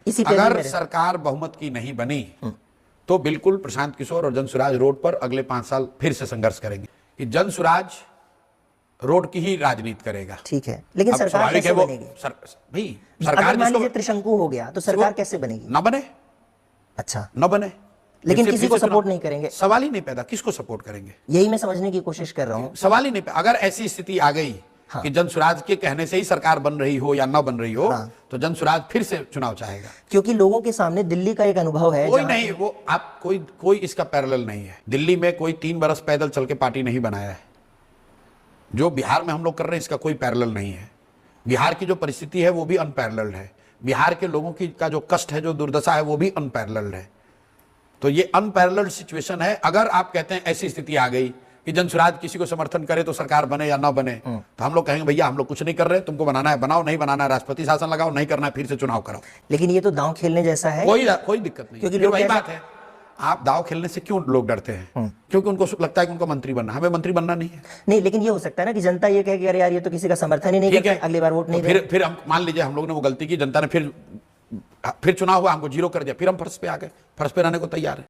इसी अगर सरकार बहुमत की नहीं बनी तो बिल्कुल प्रशांत किशोर और जनसुराज रोड पर अगले 5 साल फिर से संघर्ष करेंगे कि जनसुराज रोड की ही राजनीति करेगा। ठीक है, लेकिन सरकार कैसे बनेगी? भाई सरकार मान लीजिए त्रिशंकु हो गया तो सरकार कैसे बनेगी? न बने। अच्छा, न बने, लेकिन किसी को सपोर्ट नहीं करेंगे। सवाल ही नहीं पैदा, किसको सपोर्ट करेंगे? यही मैं समझने की कोशिश कर रहा हूं। सवाल ही नहीं पैदा। अगर ऐसी स्थिति आ गई कि जनसुराज के कहने से ही सरकार बन रही हो या ना बन रही हो, तो जनसुराज फिर से चुनाव चाहेगा। क्योंकि लोगों के सामने दिल्ली का एक अनुभव है। कोई नहीं, वो आप कोई इसका पैरेलल नहीं है। दिल्ली में कोई 3 बरस पैदल चल के पार्टी नहीं बनाया है। जो बिहार में हम लोग कर रहे हैं इसका कोई पैरेलल नहीं है। बिहार की जो परिस्थिति है वो भी अनपैरेलल्ड है। बिहार के लोगों की का जो कष्ट है, जो दुर्दशा है, वो भी अनपैरेलल्ड है। तो ये अनपैरेलल्ड सिचुएशन है। अगर आप कहते हैं ऐसी स्थिति आ गई कि जनसुराज किसी को समर्थन करे तो सरकार बने या ना बने, तो हम लोग कहेंगे भैया हम लोग कुछ नहीं कर रहे, तुमको बनाना है बनाओ, नहीं बनाना है राष्ट्रपति शासन लगाओ, नहीं करना है फिर से चुनाव कराओ। लेकिन ये तो दांव खेलने जैसा है। कोई दिक्कत नहीं, क्योंकि वही बात है। आप दाव खेलने से क्यों लोग डरते हैं? क्योंकि उनको लगता है कि उनको मंत्री बनना। हमें मंत्री बनना नहीं है। नहीं, लेकिन ये हो सकता है ना कि जनता ये कहे कि अरे यार ये तो किसी का समर्थन ही नहीं करता, अगली बार वोट नहीं देंगे। फिर हम मान लीजिए हम लोग ने वो गलती की, जनता ने फिर चुनाव हुआ, हमको 0 कर दिया, फिर हम फर्श पे आ गए। फर्श पे रहने को तैयार है।